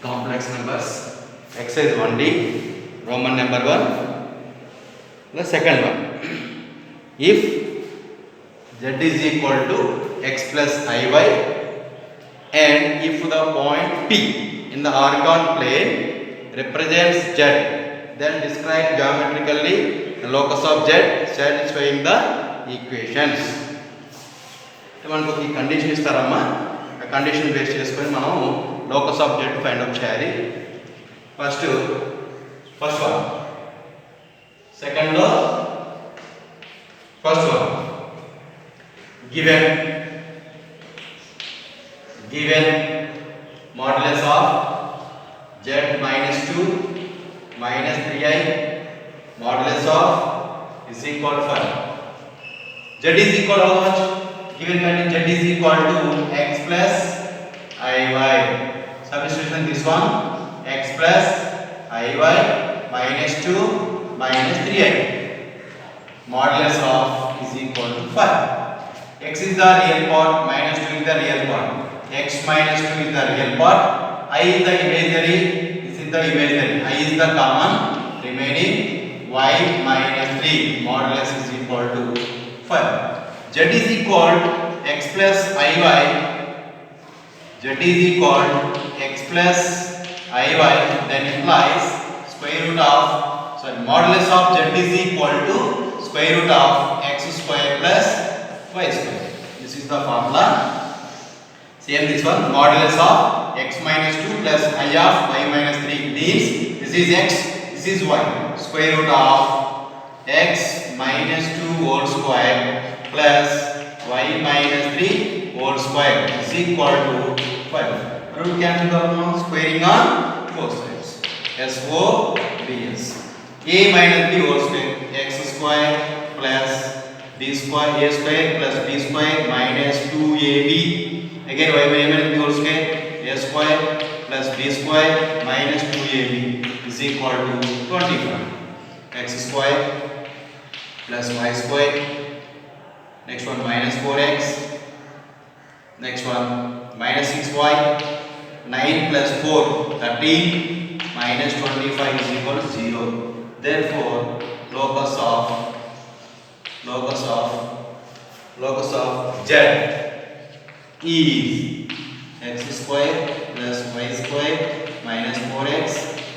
complex numbers. Exercise 1D, Roman number 1. The second one. If z is equal to x plus iy and if the point P in the orthon plane represents z, then describe geometrically the locus of z satisfying the equations. మనకు ఈ condition ఇస్తారమ్మా, ఆ condition base చేసుకొని మనం locus of Z find out చేయాలి. First one, second లో first one given modulus of z minus 2 minus 3i modulus of is equal to 5. Z is equal to how much? Given condition z is equal to x plus iy. Substitution this one, x plus iy minus 2 minus 3i. Modulus of is equal to 5. X is the real part, minus 2 is the real part. X minus 2 is the real part. I is the imaginary, this is the imaginary. I is the common, remaining y minus 3. Modulus is equal to 5. Z is equal to x plus iy. Z is equal to x plus iy, then implies square root of, modulus of z is equal to square root of x square plus y square. This is the formula. Same this one, modulus of x minus 2 plus I of y minus 3 means this is x, this is y. Square root of x minus 2 whole square plus y minus 3 whole square is equal to 5. Root cancel squaring on both sides. SOBS. A minus b whole square, x square plus b square, a square plus b square minus 2ab. Again y minus b whole square, a square plus b square minus 2ab is equal to 25. X square plus y square. Next one minus 4x. Next one minus 6y. 9 plus 4 13 minus 25 is equal to 0. Therefore locus of z is x square plus y square minus 4x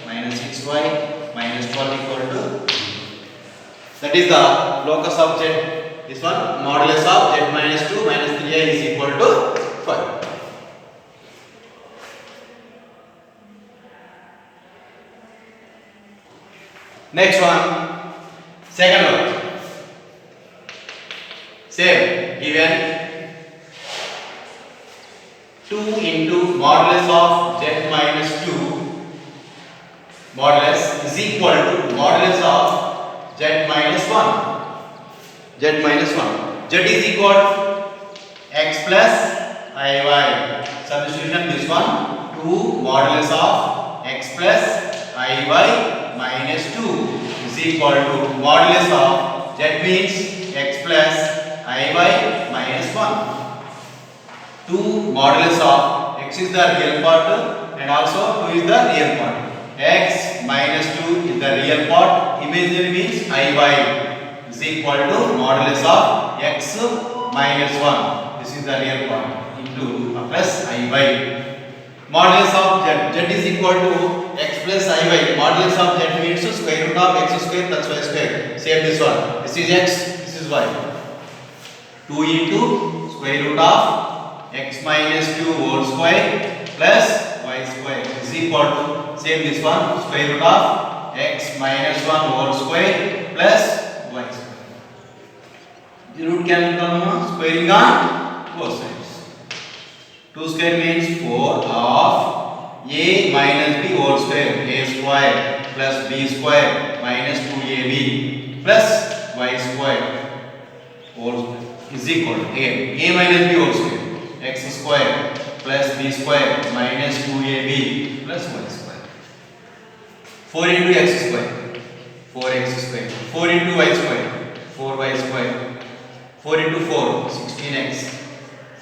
minus 6y minus 12 equal to 0. That is the locus of z. This one, modulus of z minus 2 minus 3i is equal to 5. Next one, second one. Same, given 2 into modulus of z minus 2 modulus is equal to modulus of z minus 1. Z minus 1. Z is equal to x plus iy. Substitution this one, 2 modulus of x plus iy minus 2 is equal to modulus of z means x plus iy minus 1. 2 modulus of x is the real part and also 2 is the real part. X minus 2 is the real part, imaginary means iy is equal to modulus of x minus 1. This is the real part into plus iy. Modulus of z, z is equal to x plus iy. Modulus of z means square root of x square plus y square. Same this one. This is x, this is y. 2 into square root of x minus 2 whole square plus y square is equal to, same this one, square root of x minus 1 whole square plus y square. The root can become squaring on both sides. 2 square means 4 of a minus b whole square, a square plus b square minus 2ab plus y square whole square is equal to, again, a minus b whole square, x square plus b square minus 2ab plus y square. 4 into x square, 4x square, 4 into y square, 4y square, 4 into 4, 16x,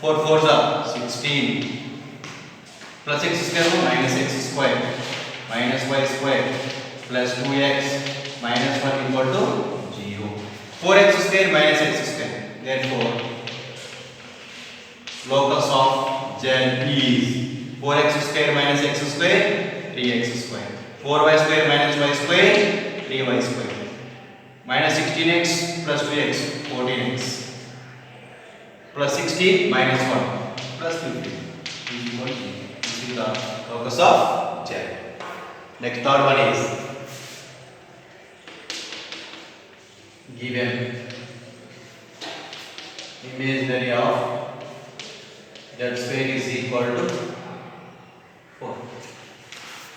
4 4s are 16 plus x square minus x square minus y square plus 2x minus 1 equal to 0. 4x square minus x square. Therefore, locus of z is 4x square minus x square 3x square. 4y square minus y square 3y square. Minus 16x plus 2x 14x plus 16 minus 1 plus 15 is equal to 0. This is the locus of z. Next, third one is given imaginary of z square is equal to 4.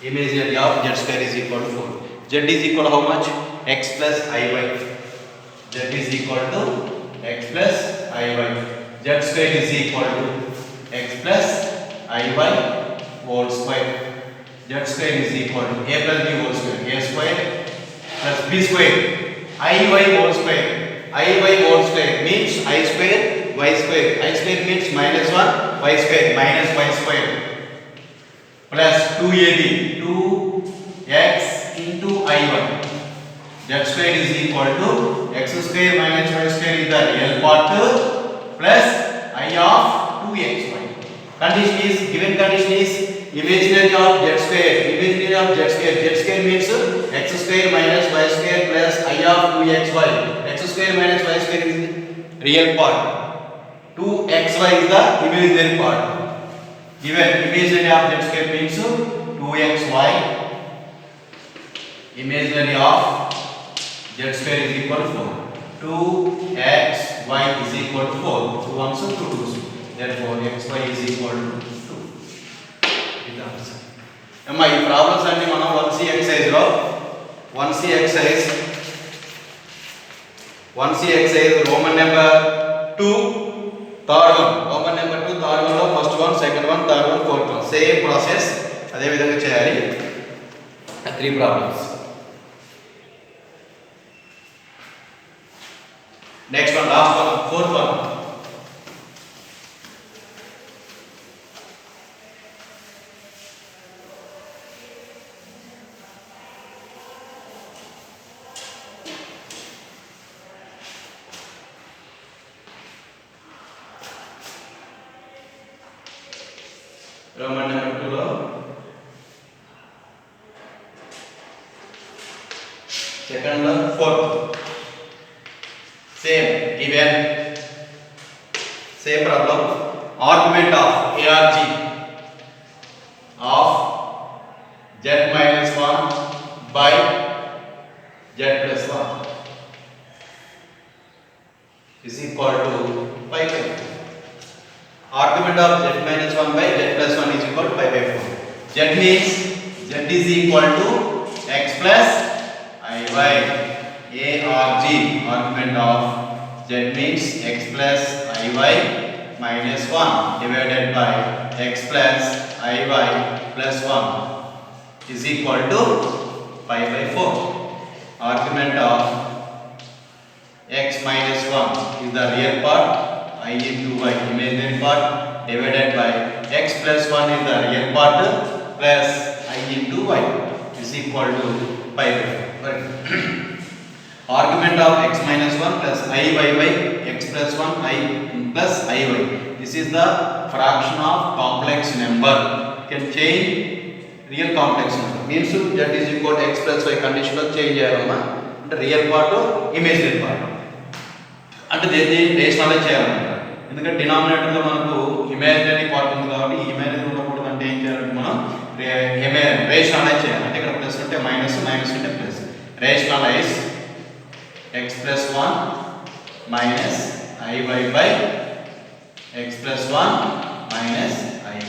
Imaginary of z square is equal to 4. Z is equal to how much? X plus iy. Z is equal to x plus iy. Z square is equal to x plus iy whole square. Z square is equal to a plus b whole square. A square plus b square. Iy whole square. Iy whole square means I square y square. I square means minus 1 y square minus y square plus 2ab 2x into iy. Z square is equal to x square minus y square is the real part plus I of 2xy. Condition is, given condition is imaginary of z square. Imaginary of z square. Z square means x square minus y square plus I of 2xy. X square minus y square is real part. 2xy is the imaginary part. Given imaginary of z square means 2xy. Imaginary of z square is equal to 4. 2xy is equal to 4. 2 ones are 2 2's. Therefore, xy is equal to 2. This answer. Amma, ee problems anni manam 1C exercise lo 1C exercise Roman number 2 third one. Roman number 2 third one lo first one, second one, third one, fourth one. Same process. Ade vidhanga cheyali. 3 problems. Next one, last one, fourth one. Roman number 2 lo second lo fourth. Given same problem, argument of arg of z minus 1 by z plus 1 is equal to pi by 4. Argument of z minus 1 by z plus 1 is equal to pi by 4. Z means z is equal to x plus iy. Arg, argument of z means x plus iy minus 1 divided by x plus iy plus 1 is equal to pi by 4. Argument of x minus 1 is the real part, I into y imaginary part, divided by x plus 1 is the real part plus I into y is equal to pi by 4. Argument of x minus 1 plus iy by x plus 1 I plus iy. This is the fraction of complex number. Can change real complex number. Means that is equal to x plus y condition lo change cheyalama. Ante real part imaginary part. Ante దీన్ని rationalise చేయాలన్నమాట. ఎందుకంటే denominator లో మనకు imaginary part ఉంది కాబట్టి imaginary ఉన్నప్పుడు అంటే ఏం చేయాలంటే మనం రేషనలైజ్ చేయాలి. అంటే ఇక్కడ ప్లస్ ఉంటే మైనస్, మైనస్ ఉంటే plus. Rationalise x plus 1 minus iy by x plus 1 minus iy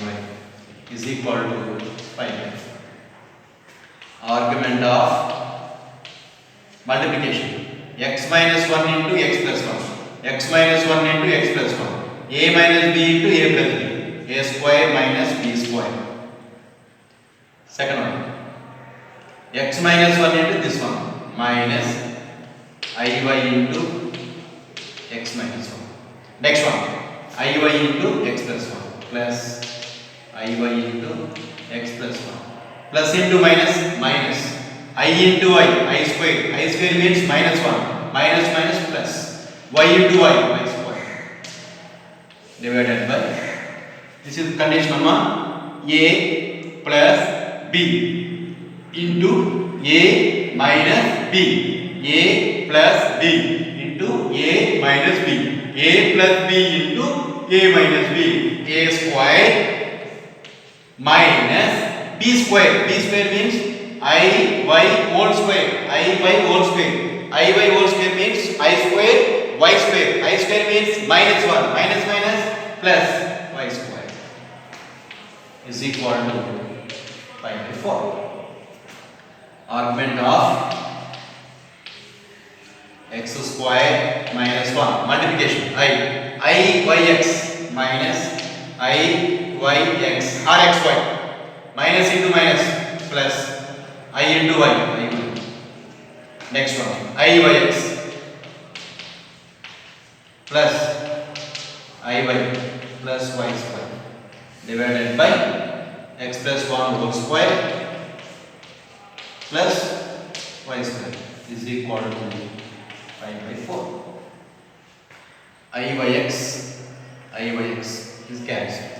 is equal to pi by 4. Argument of multiplication x minus 1 into x plus 1, x minus 1 into x plus 1, a minus b into a plus b, a square minus b square. Second one, x minus 1 into this one minus iy into x minus 1. Next one, iy into x plus 1 plus iy into x plus 1. Plus into minus, minus. I into I square. I square means minus 1. Minus minus plus. Y into y square. Divided by. This is condition number a plus b into a minus b. A plus b into a minus b. A plus b into a minus b. A square minus b square. B square means I y whole square. I y whole square. I y whole square means I square y square. I square means minus 1. Minus minus plus y square is equal to pi by 4. Argument of x square minus 1. Multiplication I y x minus I y x or x y. Minus into minus plus I into y. Next one I y x plus I y plus y square divided by x plus 1 whole square plus y square is equal to pi by 4. I y x is cancelled.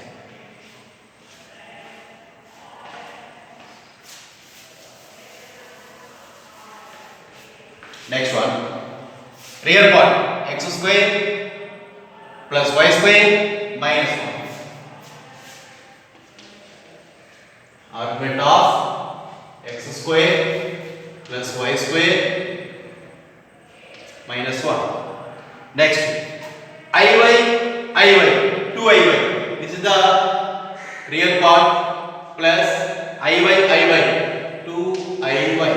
Next one, real part x square plus y square minus 1. Argument of x square plus y square minus 1. Next, iy 2iy. This is the real part plus iy 2iy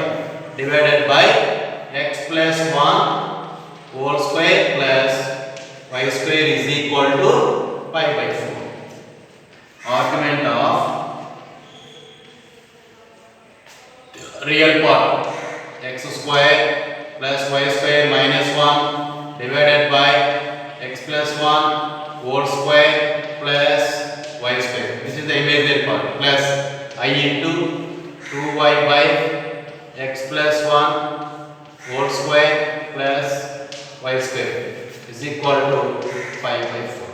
divided by x plus 1 whole square plus y square is equal to pi by 4. Argument of real part x square plus y square minus 1 divided by x plus 1 whole square plus y square. This is the imaginary part plus I into 2y by x plus 1 whole square plus y square is equal to pi by 4.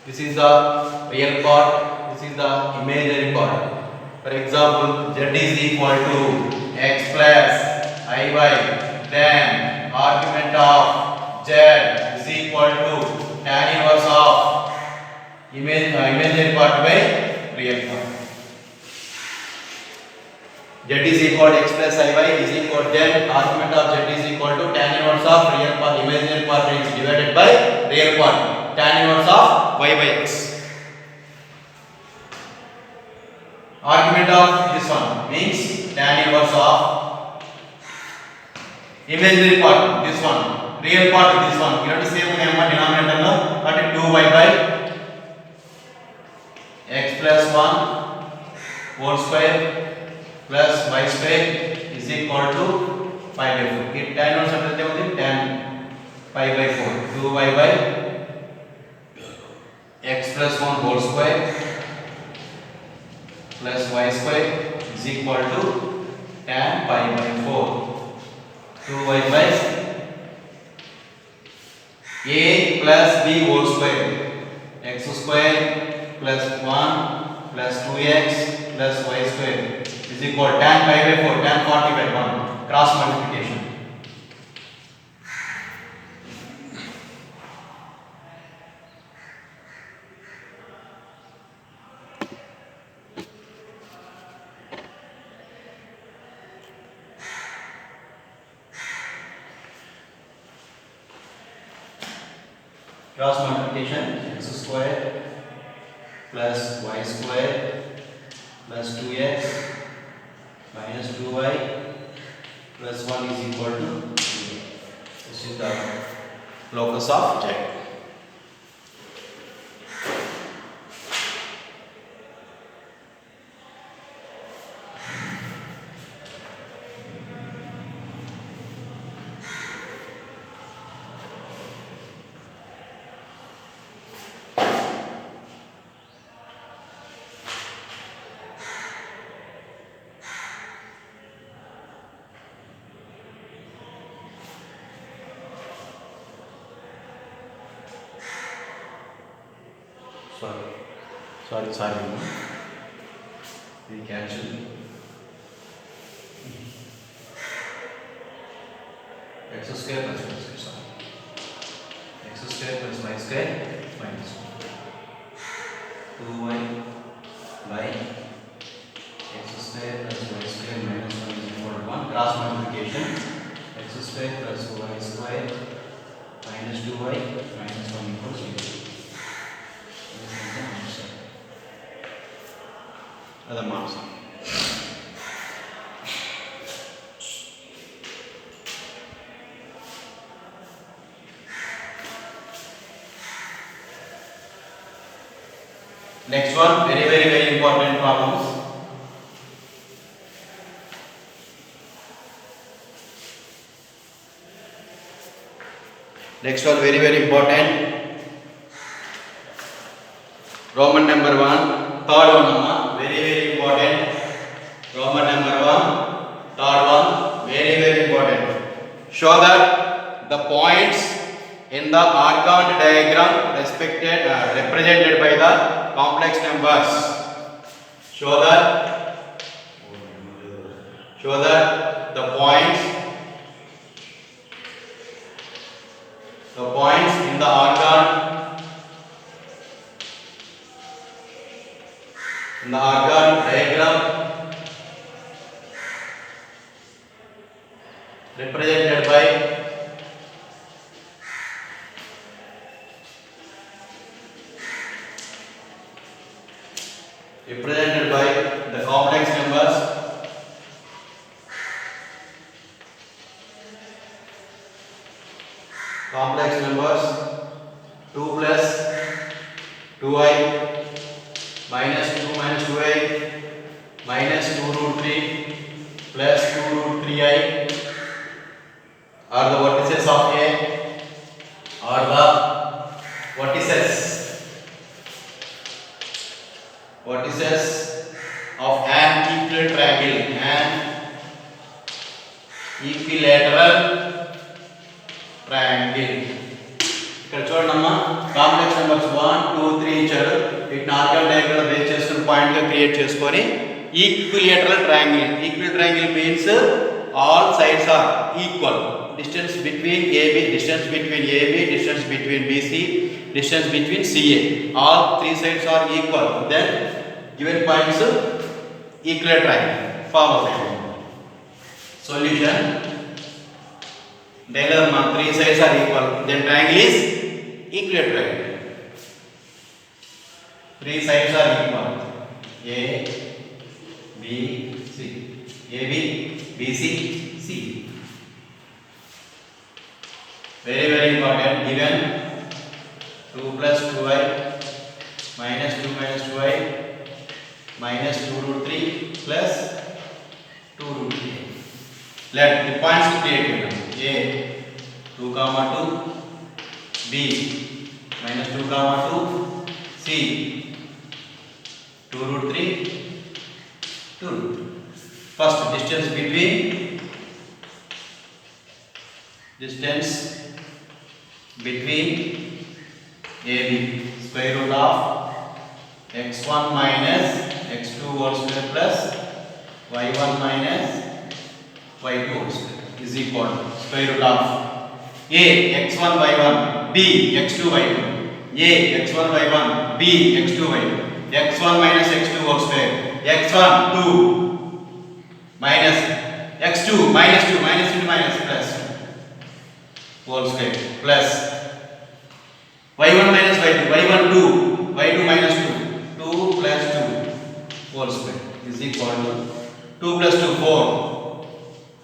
This is the real part. This is the imaginary part. For example, z is equal to x plus iy, then argument of z is equal to tan inverse of imaginary part by real part. Z is equal to x plus iy is equal to then argument of z is equal to tan inverse of real part imaginary part is divided by real part tan inverse of y by x. Argument of this one means tan inverse of imaginary part this one, real part this one. You have to same denominator lo but 2y by x plus 1 whole square plus y square is equal to pi by 4. It tan inverse ante undi tan pi by 4 2y by x plus 1 whole square plus y square is equal to tan pi by 4 2y by a plus b whole square x square plus 1 plus 2x plus y square is equal tan pi by 4 tan 40 by 1 cross multiplication. Cross multiplication x square plus y square plus 2x minus 2y plus 1 is equal to 0. This is the locus of z. sorry, we cancel. X square plus y square, sorry. X square plus y square minus 2y by x square plus y square minus 1 is equal to 1. Cross multiplication. X square plus y square minus 2y minus 1 equals 0. That's the answer. Next one, very important problems. Next one, very important. Roman number 1, third one, amma. Very important. Roman number 1, third one, very important. Show that the points in the argand diagram represented by the complex numbers. Show that the points in the argand diagram represented by the complex numbers. Complex numbers 2 plus 2i minus 2 minus 2i minus 2 root 3 plus 2 root 3i are the vertices of A, are the vertices of an equilateral triangle. ఇక్కడ చూడండి complex numbers 1 2 3 ఇచ్చారు. వీటిని organ diagram base చేసుకుని point గా create చేసుకొని equilateral triangle means all sides are equal. Distance between AB, distance between BC, distance between CA, all three sides are equal. Then given points equilateral triangle form of it. Solution: diagram three sides are equal, then triangle is equilateral. Three sides are equal. A, B, C. AB, BC, C. Very important. Given 2 plus 2i minus 2 minus 2i minus 2 root 3 plus 2 root 3. Let the points create. A 2 comma 2, B minus 2 comma 2, C 2 root 3, 2 root 3. First distance between AB, square root of x1 minus x2 whole square plus y1 minus y2 whole square is equal to square root of A x1 y1, B x2 y2, A x1 y1, B x2 y2, x1 minus x2 whole square, x1 2 minus x2 minus 2 minus into minus plus whole square plus y1 minus y2, y1 2, y2 minus 2, 2 plus 2 whole square is equal to 2 plus 2 4,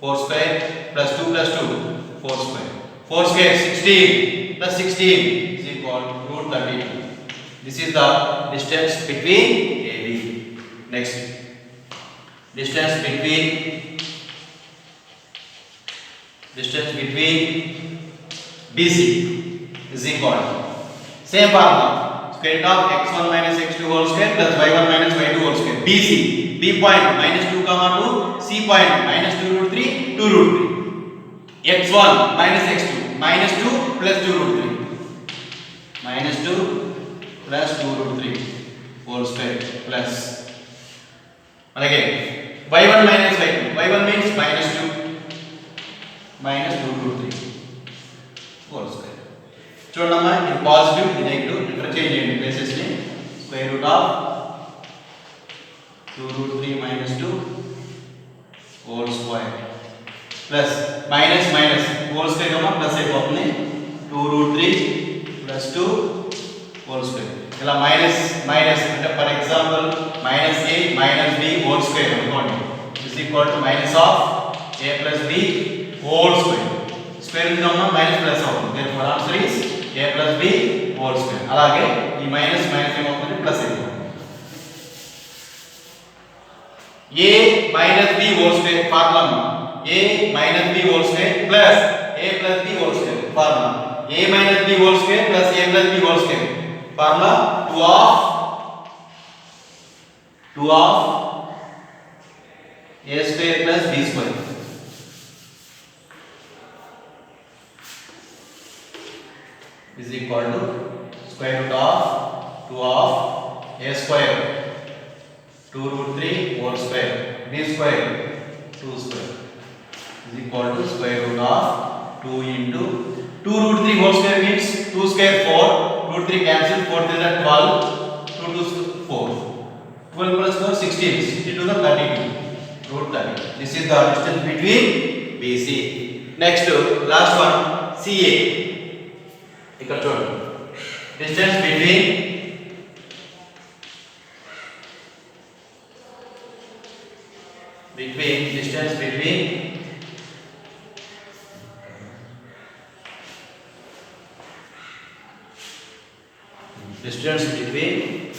4 square plus 2 plus 2 4 square, 4 square 16 plus 16 is equal to root 32. This is the distance between AB. Next, distance between BC is equal to same formula, square root of x1 minus x2 whole square plus y1 minus y2 whole square. BC, B point minus 2 comma 2, C point minus 2 root 3, 2 root 3. x1 minus x2 minus 2 plus 2 root 3, minus 2 plus 2 root 3 whole square plus and again y1 minus y2. y1 means minus 2 root 3 whole square. చూడమ్మా ఇది positive ఇది negative interchange చేయండి places ని. Square root of 2 root 3 minus 2 whole square plus minus minus whole square కమ్మా plus అయిపోతుంది 2 root 3 plus 2 whole square. ఇలా minus minus అంటే for example minus a minus b whole square అనుకోండి is equal to minus of a plus b whole square. Square ఉందమ్మా minus plus అవుతుంది. Therefore answer is a plus b whole square. అలాగే ఈ minus minus ఏమవుతుంది plus అయిపోతుంది. a minus b whole square formula a minus b whole square plus a plus b whole square formula a minus b whole square plus a plus b whole square formula 2 of a square plus b square is equal to square root of 2 of a square 2 root 3 whole square b square 2 square is equal to square root of 2 into 2 root 3 whole square means 2 square 4 root 3 cancel 4 to the 12 2 to 4 12 plus 4 16 16 to the 32 root 30. This is the distance between BC. Next last one CA. ఇక్కడ చూడండి distance between distance between distance between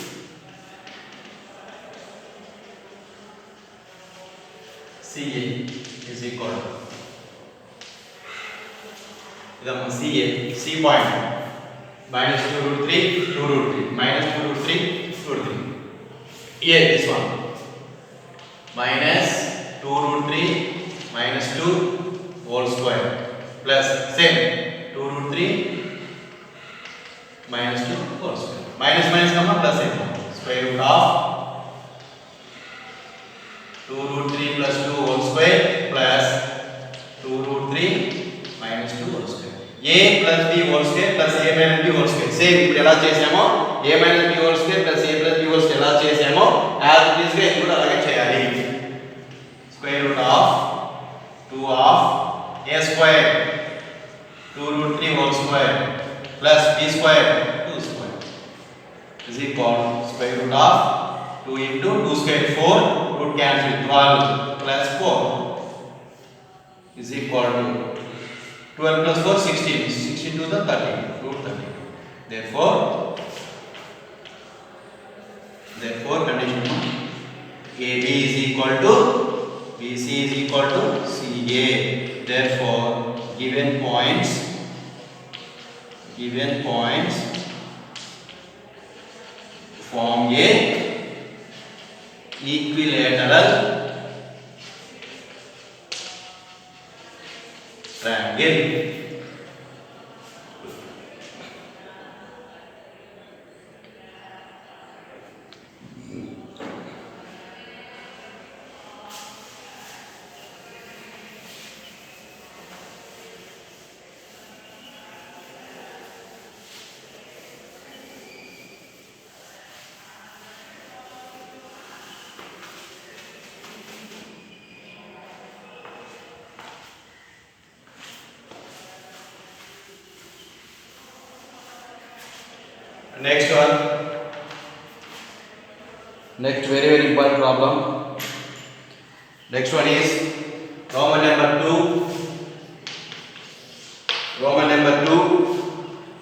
CA is equal to idamma CA C point minus 2 root 3 2 root 3 minus 2 root 3 root 3 here this one minus 2 root 3 minus 2 whole square plus same 2 root 3 minus 2 whole square minus minus comma plus square root of 2 root 3 plus 2 whole square plus 2 root 3 minus 2 whole square a plus b whole square plus a minus b whole square same ఇప్పుడు ఎలా చేసామో a minus b whole square plus a plus b whole square ఎలా చేసామో as it is గా ఇప్పుడు అలాగే చేయాలి. square root of 2 of a square 2 root 3 whole square plus b square 2 square is equal to square root of 2 into 2 square 4 root cancel 12 plus 4 is equal to 12 plus 4 16 16 to the 30 root 30. Therefore condition AB is equal to BC is equal to CA. Therefore given points form a equilateral triangle. Next one, next very important problem. Next one is Roman number 2,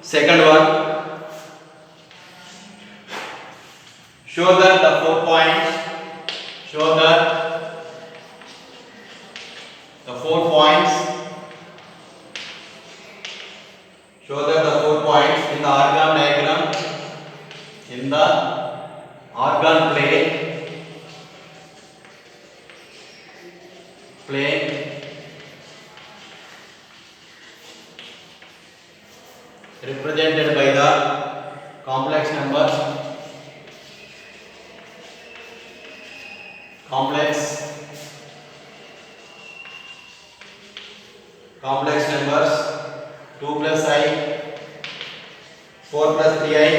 second one. Show that the 4 points in the organ diagram in the organ plane represented by the complex numbers complex numbers 2 plus I 4 plus 3I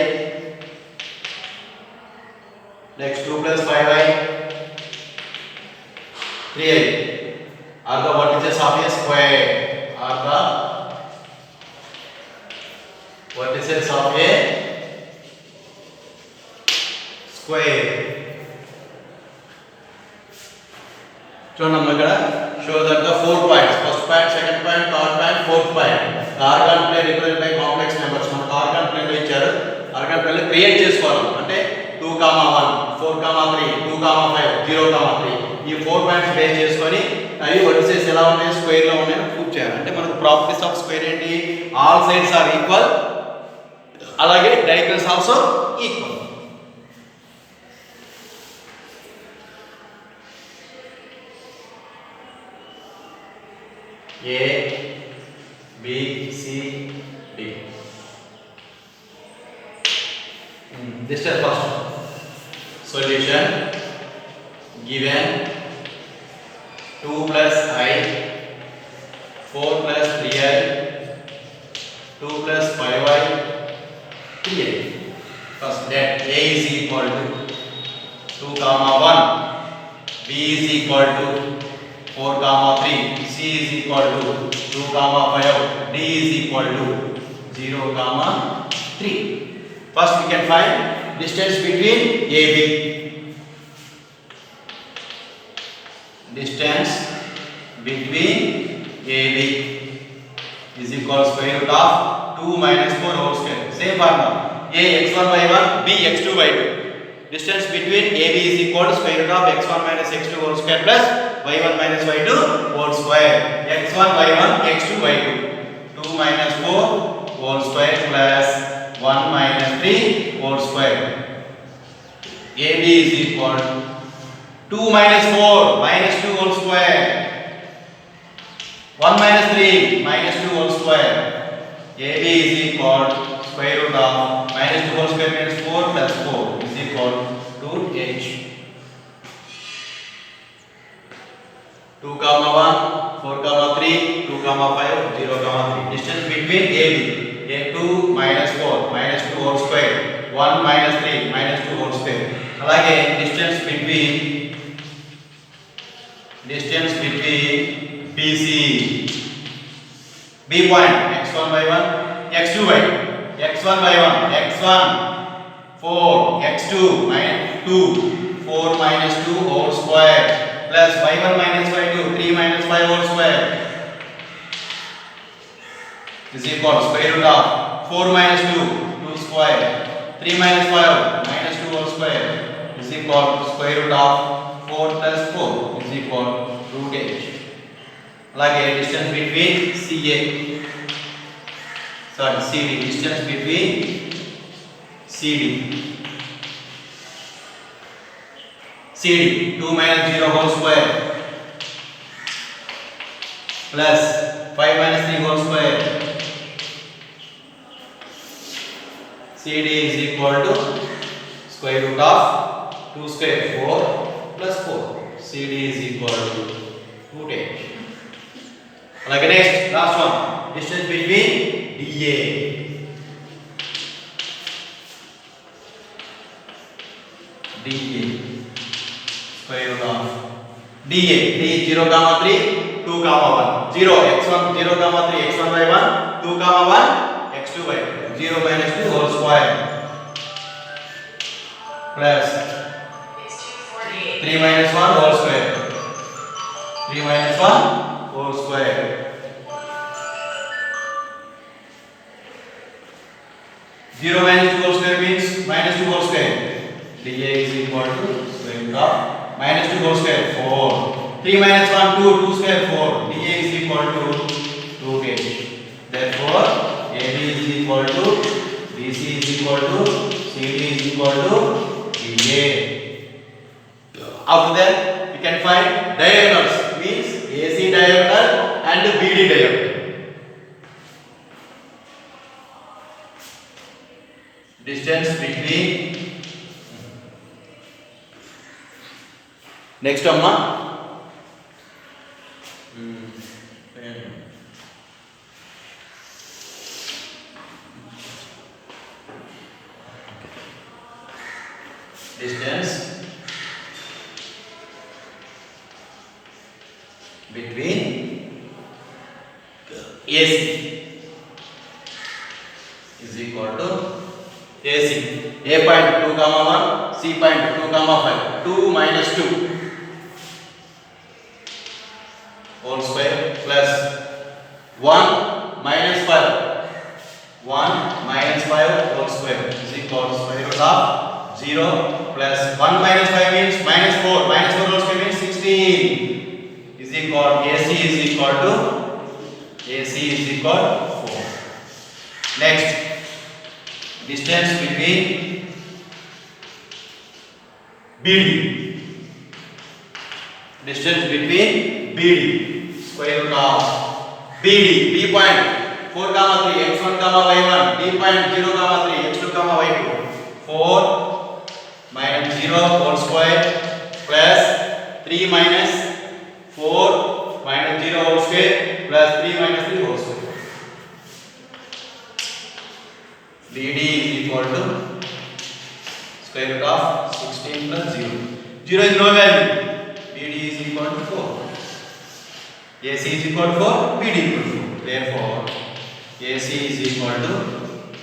next 2 plus 5I 3I are the vertices of a square చూడండి ఇక్కడ show that the 4 points first point second point third point fourth point the organ plane represented by complex numbers మనకు organ plane లో ఇచ్చారు organ plane లో create చేసుకోవాలి అంటే 2, 1 4, 3 2, 5 0, 3 ఈ 4 points base చేసుకొని అవి వర్టిసెస్ ఎలా ఉన్నాయి స్క్వేర్ లో ఉన్నాయో ప్రూవ్ చేయాలి అంటే మనకు ప్రాపర్టీస్ ఆఫ్ స్క్వేర్ ఏంటి ఆల్ సైడ్స్ ఆర్ ఈక్వల్ అలాగే diagonals also equal A, B, C, D. This is first solution given 2 plus I 4 plus 3I 2 plus 5I 3I. First let A is equal to 2, 1 B is equal to 4, 3 C is equal to 2, 5 D is equal to 0, 3. First we can find distance between AB. Distance between AB is equal to square root of 2 minus 4 whole square. Same formula. A x1 by 1 B x2 by 2. Distance between AB is equal to square root of x1 minus x2 whole square plus y1 minus y2 whole square. x1 y1 x2 y2 2 minus 4 whole square plus 1 minus 3 whole square. AB is equal to 2 minus 4 minus 2 whole square 1 minus 3 minus 2 whole square. AB is equal square root of minus 2 whole square means 4 plus 4 is equal to h. 2, 1 4, 3 2, 5 0, 3. Distance between AB A2 minus 4 minus 2 whole square 1 minus 3 minus 2 whole square. అలాగే distance between BC B point x1 by 1 x2 by 2 x1 by 1 x1 4 x2 minus 2 4 minus 2 whole square plus y1 minus y2 3 minus 5 whole square is equal to square root of 4 minus 2 2 square 3 minus 5 minus 2 whole square is equal to square root of 4 plus 4 is equal to root h. అలాగే distance between CD distance between CD 2 minus 0 whole square plus 5 minus 3 whole square. CD is equal to square root of 2 square 4 plus 4. CD is equal to root h. Like next last one distance between DA square root of DA D 0, 3 2, 1 0 x1 0, 3 x1 by 1 2, 1 x2 by 2 0 minus 2 whole square plus 3 minus 1 whole square 3 minus 1 whole square. 0 minus 2 whole square means minus 2 whole square. dA is equal to square root of minus 2 whole square 4. 3 minus 1 2 2 square 4. dA is equal to root h. Therefore AB is equal to BC is equal to CD is equal to DA. After that we can find diagonals means AC diagonal and BD diagonal. Distance between Next amma. Distance between AC is equal to AC. A point 2 comma 1, C point 2 comma 5. 2 minus 2 whole square plus 1 minus 5. 1 minus 5 whole square is equal to square root of 0 plus 1 minus 5 means minus 4. Minus 4 whole square means 16 is equal AC is equal to 4. Next, distance between BD. Distance between BD. Square root of BD. B point 4 comma 3 x1 comma y1. B point 0 comma 3 x2 comma y2. 4 minus 0 whole square plus 3 minus 4 minus 0 whole square plus 3 minus 3 whole square. BD is equal to square root of 16 plus 0. 0 is no value. BD is equal to 4. AC is equal to 4. BD equal to 4. Therefore, AC is equal to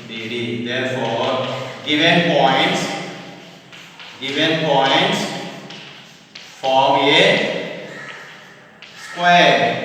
BD. Therefore, given points form a square.